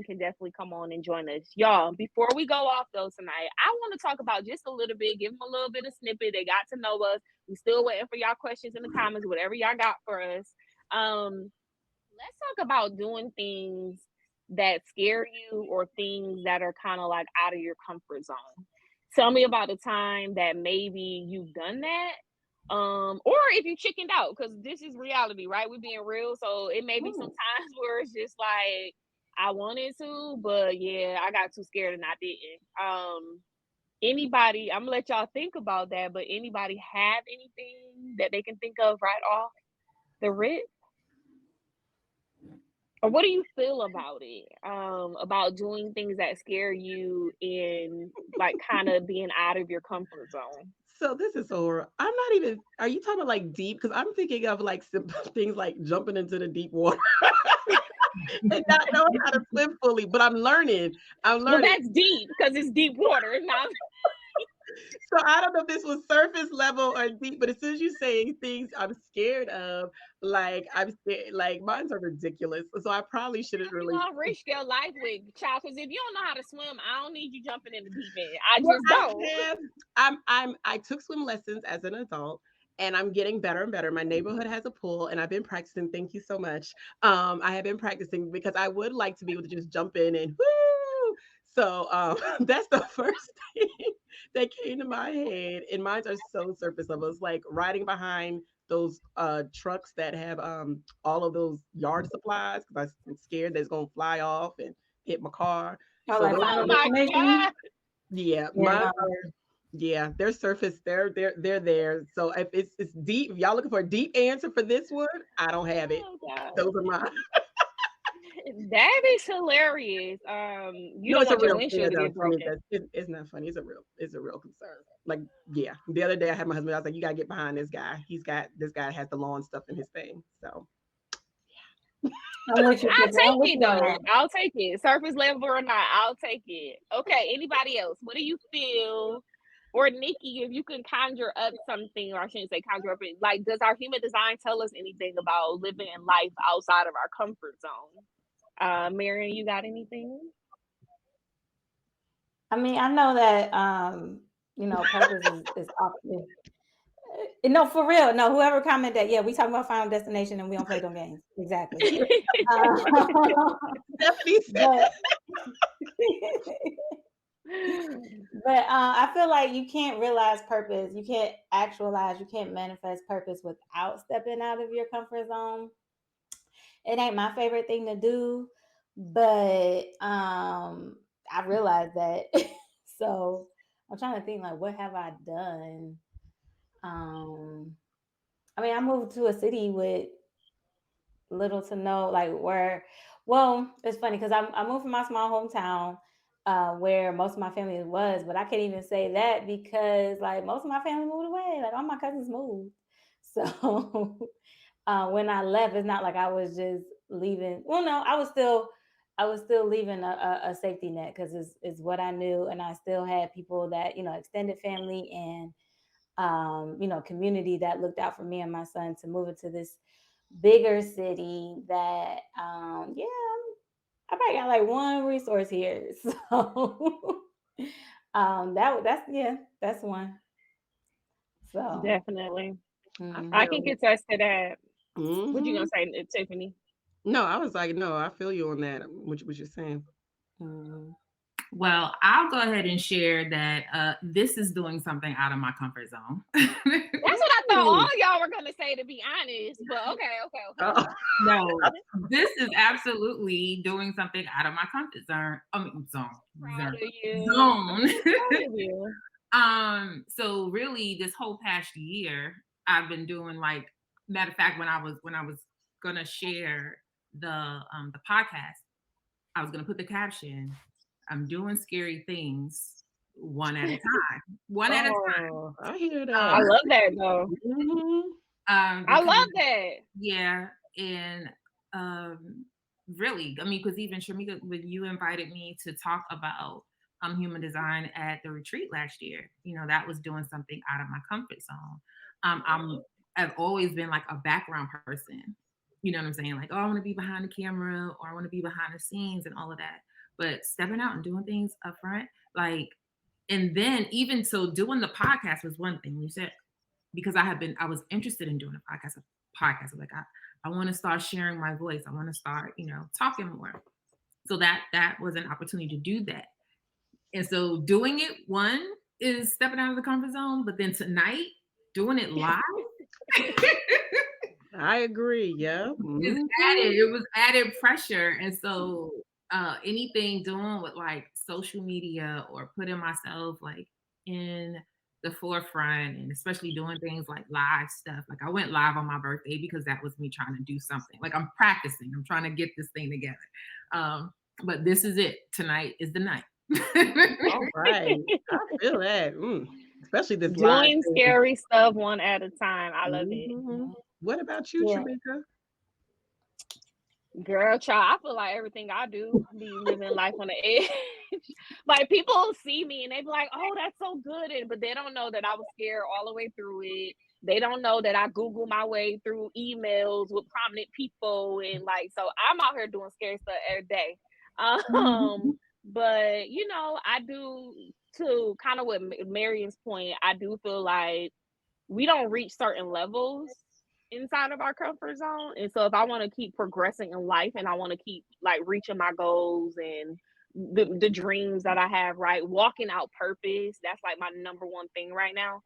can definitely come on and join us. Y'all, before we go off though tonight, I want to talk about just a little bit, give them a little bit of snippet. They got to know us. We still waiting for y'all questions in the comments, whatever y'all got for us. Let's talk about doing things that scare you, or things that are kind of like out of your comfort zone. Tell me about a time that maybe you've done that. Or if you chickened out, because this is reality, right? We're being real. So it may be some times where it's just like, I wanted to, but yeah, I got too scared and I didn't. Anybody, I'm gonna let y'all think about that, but anybody have anything that they can think of right off the rip? Or what do you feel about it? About doing things that scare you, and like kind of being out of your comfort zone. So this is so, I'm not even, are you talking about like deep? Because I'm thinking of like simple things like jumping into the deep water and not knowing how to swim fully, but I'm learning. Well, that's deep, because it's deep water. It's not. So I don't know if this was surface level or deep, but as soon as you say things I'm scared of, like I'm scared, like mine are ridiculous. So I probably shouldn't really. You gonna risk your life with child, because if you don't know how to swim, I don't need you jumping in the deep end. I just don't. I took swim lessons as an adult, and I'm getting better and better. My neighborhood has a pool, and I've been practicing. Thank you so much. I have been practicing because I would like to be able to just jump in and woo. So that's the first thing that came to my head. And mine are so surface level. It's like riding behind those trucks that have all of those yard supplies, because I'm scared that it's gonna fly off and hit my car. Oh, So like Final Destination? yeah, yeah, they're surface. They're there. So if it's deep, if y'all looking for a deep answer for this one, I don't have it. Oh, Those are mine. that is hilarious. You No, don't it's a want your real windshield to fear, get though. For me, broken. it's not funny. It's a real concern. Like, yeah, the other day I had my husband. I was like, you gotta get behind this guy. This guy has the lawn stuff in his thing. So I'm with you, I'll Tiffany. I'm take with it you on though. that. I'll take it. Surface level or not, I'll take it. Okay. Anybody else? What do you feel? Or Nikki, if you can conjure up something, or I shouldn't say conjure up, like, does our human design tell us anything about living in life outside of our comfort zone? Marian, you got anything? I mean, I know that purpose is often. No, for real. No, whoever commented that, yeah, we talking about Final Destination and we don't play them games. Exactly. Stephanie said but but I feel like you can't realize purpose. You can't actualize. You can't manifest purpose without stepping out of your comfort zone. It ain't my favorite thing to do, but I realized that. So I'm trying to think like, what have I done? I mean, I moved to a city with little to no like where. Well, it's funny because I moved from my small hometown where most of my family was, but I can't even say that because like most of my family moved away. Like all my cousins moved. So when I left, it's not like I was just leaving. Well, no, I was still leaving a safety net because it's what I knew, and I still had people that extended family and community that looked out for me and my son to move into this bigger city that yeah, I probably got like one resource here. So that's one. So Definitely. mhm. I can attest to that. What you Mm-hmm. gonna say, Tiffany? No, I was like, no, I feel you on that. What you're saying. Mhm. Well, I'll go ahead and share that this is doing something out of my comfort zone. That's what I thought all y'all were gonna say, to be honest. But okay. Oh. No, this is absolutely doing something out of my comfort zone. Proud of you. Zone. Proud of you. So really, this whole past year, I've been doing like, matter of fact, when I was gonna share the podcast, I was gonna put the caption, I'm doing scary things one at a time. One at a time. Oh, I hear that. I love that though. Mhm. I love that. Yeah, and really, I mean, because even Tramika, when you invited me to talk about human design at the retreat last year, that was doing something out of my comfort zone. I've always been like a background person. You know what I'm saying? Like, oh, I want to be behind the camera, or I want to be behind the scenes and all of that. But stepping out and doing things up front, like, and then even so, doing the podcast was one thing. You said, because I was interested in doing a podcast. I was like, I want to start sharing my voice. I want to start, talking more. So that was an opportunity to do that. And so doing it, one, is stepping out of the comfort zone, but then tonight doing it live. I agree. Yeah. It was added pressure. And so anything doing with like social media or putting myself like in the forefront, and especially doing things like live stuff. Like I went live on my birthday because that was me trying to do something. Like I'm practicing. I'm trying to get this thing together. But this is it. Tonight is the night. All right. I feel that. Especially this live Doing thing. scary stuff one at a time. I love it. Mhm. What about you, Yeah. Tramika? Girl, child, I feel like everything I do be living life on the edge. Like people see me and they be like, "Oh, that's so good," but they don't know that I was scared all the way through it. They don't know that I Google my way through emails with prominent people, and like, so I'm out here doing scary stuff every day. But I do, to kind of what Marian's point, I do feel like we don't reach certain levels inside of our comfort zone. And so if I want to keep progressing in life and I want to keep like reaching my goals and the dreams that I have, right, walking out purpose, that's like my number one thing right now.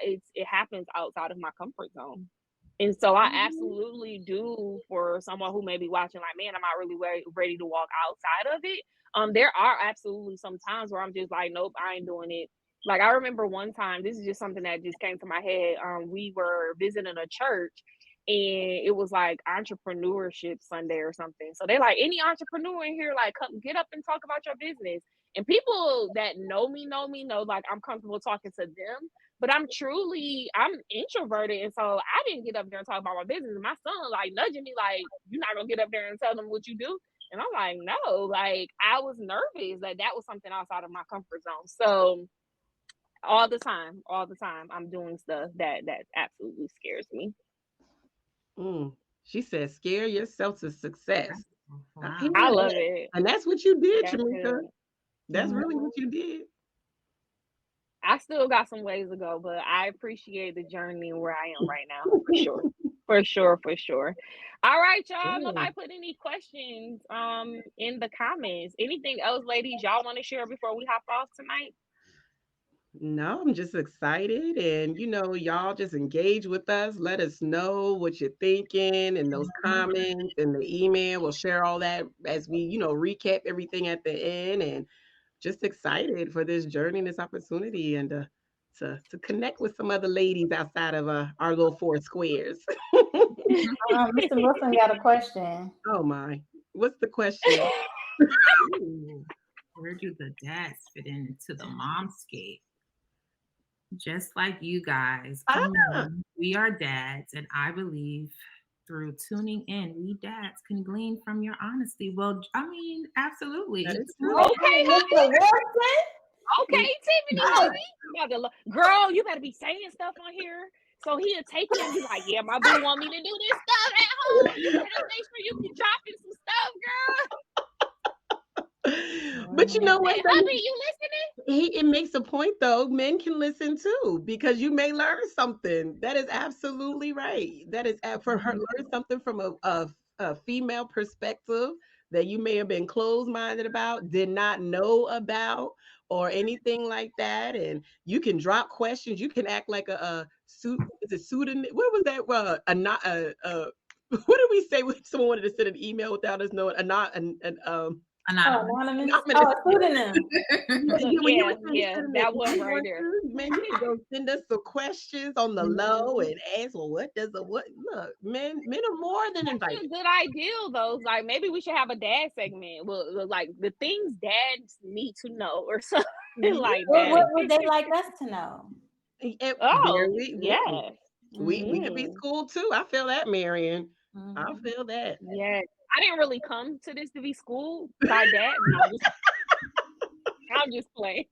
It happens outside of my comfort zone. And so I absolutely do, for someone who may be watching, like, man, I'm not really ready to walk outside of it. There are absolutely some times where I'm just like, nope, I ain't doing it. Like I remember one time, this is just something that just came to my head. We were visiting a church and it was like entrepreneurship Sunday or something. So they're like, any entrepreneur in here, like come get up and talk about your business. And people that know me know like I'm comfortable talking to them. But I'm introverted, and so I didn't get up there and talk about my business. And my son like nudging me, like, "You're not gonna get up there and tell them what you do." And I'm like, "No." Like, I was nervous. Like, that was something outside of my comfort zone. So all the time, I'm doing stuff that absolutely scares me. She said, "Scare yourself to success." Wow. I love it. And that's what you did, That's Tramika. good. That's really what you did. I still got some ways to go, but I appreciate the journey where I am right now, for sure. For sure. All right, y'all. Nobody put any questions in the comments. Anything else, ladies, y'all want to share before we hop off tonight? No, I'm just excited. And, y'all just engage with us. Let us know what you're thinking in those comments and the email. We'll share all that as we, recap everything at the end. And just excited for this journey and this opportunity and to connect with some other ladies outside of our little four squares. Mr. Wilson got a question. Oh, my. What's the question? Ooh, where do the dads fit into the momscape? Just like you guys, we are dads, and I believe through tuning in, we dads can glean from your honesty. Well, I mean, absolutely. That is true. Okay, Mr. Wilson. Okay, Tiffany. Girl, you better be saying stuff on here. So he'll take it and be like, "Yeah, my boo want me to do this stuff at home. You better make sure you be dropping some stuff, girl." But you know what? Hey, hubby, you listening? It makes a point though. Men can listen too because you may learn something. That is absolutely right. That is for her learn something from a female perspective that you may have been closed-minded about, did not know about, or anything like that. And you can drop questions. You can act like a pseudonym. What was that? What did we say when someone wanted to send an email without us knowing? Anonymous. Anonymous. Pseudonym. Yeah, that one right there. Man, you need to go send us some questions on the low and ask, well, what look, men are more than That's invited. a good idea, though. Like, maybe we should have a dad segment. Well, like the things dads need to know or something like that. What would they like us to know? We could be schooled too. I feel that, Marian. I feel that. Yeah. I didn't really come to this to be schooled by that. I'm just playing.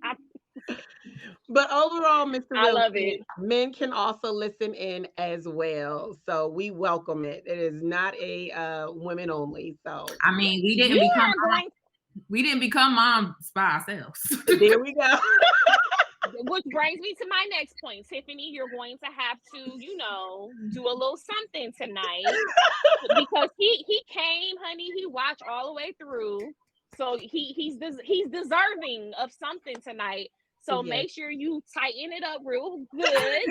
But overall, Mr. I love it. Men can also listen in as well. So we welcome it. It is not a women only. So I mean, we didn't become moms by ourselves. There we go. Which brings me to my next point, Tiffany. You're going to have to, do a little something tonight because he came, honey. He watched all the way through, so he's deserving of something tonight. So make sure you tighten it up real good, right?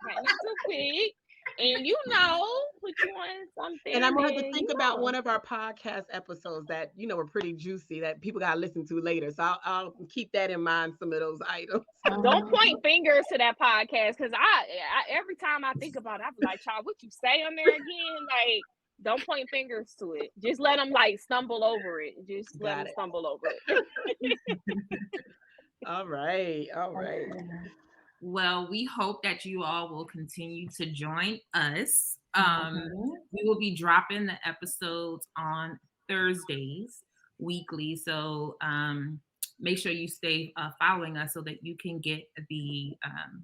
Tighten it too quick. And put you on something. And I'm going to have to think about one of our podcast episodes that, were pretty juicy that people got to listen to later. So I'll keep that in mind, some of those items. Don't point fingers to that podcast because I every time I think about it, I be like, "Child, what you say on there again?" Like, don't point fingers to it. Just let them stumble over it. Just let them stumble over it. All right. Well, we hope that you all will continue to join us. We will be dropping the episodes on Thursdays weekly. So make sure you stay following us so that you can get the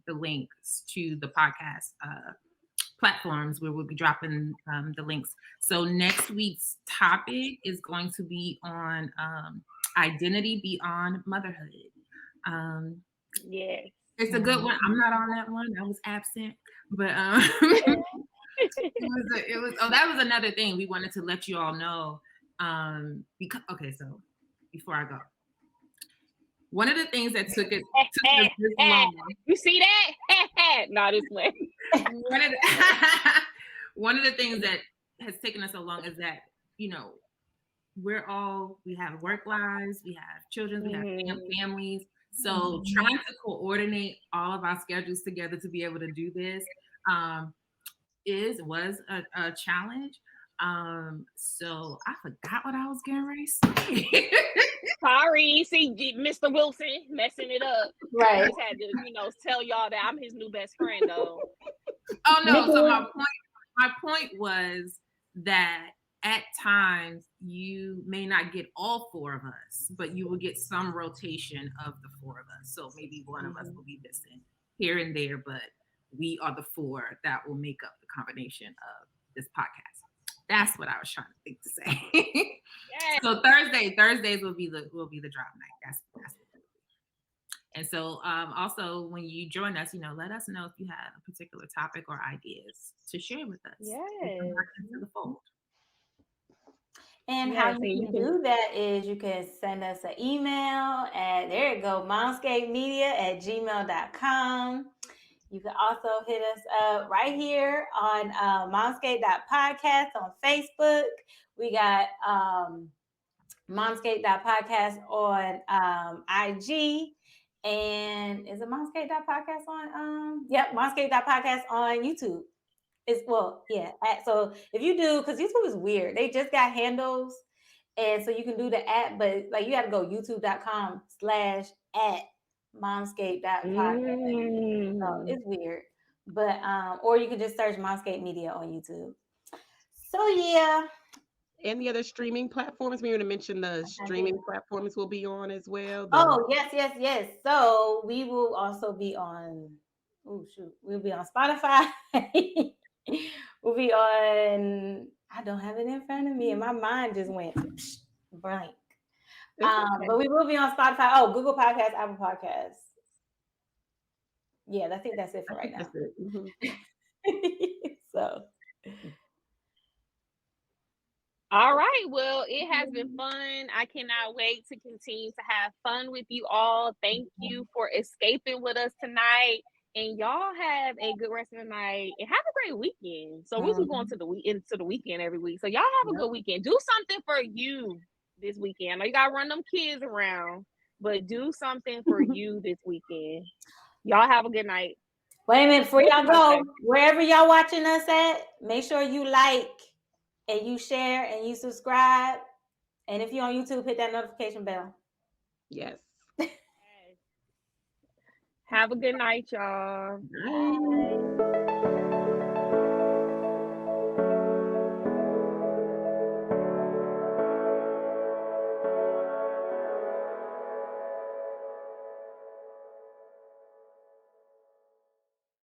links to the podcast platforms where we'll be dropping the links. So next week's topic is going to be on identity beyond motherhood. Yes. It's a good one. I'm not on that one. I was absent, but it was. Oh, that was another thing we wanted to let you all know. So before I go, one of the things that took us this long. You see that? Not this way. One of the things that has taken us so long is that we have work lives, we have children, we have families. So trying to coordinate all of our schedules together to be able to do this was a challenge. So I forgot what I was getting ready to say. Sorry, see Mr. Wilson messing it up. I Right. just had to, tell y'all that I'm his new best friend, though. Oh no! Nikki, So my point was that at times you may not get all four of us, but you will get some rotation of the four of us. So maybe one of us will be missing here and there, but we are the four that will make up the combination of this podcast. That's what I was trying to think to say. Yes. So Thursdays will be the drop night. That's what it will be. And so also when you join us, let us know if you have a particular topic or ideas to share with us. Yes. Into the fold. and Yes, how and you you can can- do that is you can send us an email at, there you go, momscapemedia@gmail.com. You can also hit us up right here on momscape.podcast on Facebook. We got momscape.podcast on IG. And is it momscape.podcast on momscape.podcast on YouTube? So if you do, because YouTube is weird, they just got handles, and so you can do the @ but like you got to go youtube.com/@momscape.podcast. So it's weird, but or you can just search Momscape Media on YouTube. So yeah. Any other streaming platforms? We want to mention the streaming platforms will be on as well. Oh, yes. So we will also be on, we'll be on Spotify. We'll be on, I don't have it in front of me, and my mind just went blank. Okay. But we will be on Spotify. Oh, Google Podcasts, Apple Podcasts. Yeah, I think that's it for right now. That's it. Mm-hmm. So. All right. Well, it has been fun. I cannot wait to continue to have fun with you all. Thank you for escaping with us tonight. And y'all have a good rest of the night and have a great weekend. So we'll be going into the weekend every week. So y'all have a good weekend. Do something for you this weekend. I know you gotta run them kids around, but do something for you this weekend. Y'all have a good night. Wait a minute, before y'all go, wherever y'all watching us at, make sure you like and you share and you subscribe. And if you're on YouTube, hit that notification bell. Yes. Have a good night, y'all. Bye.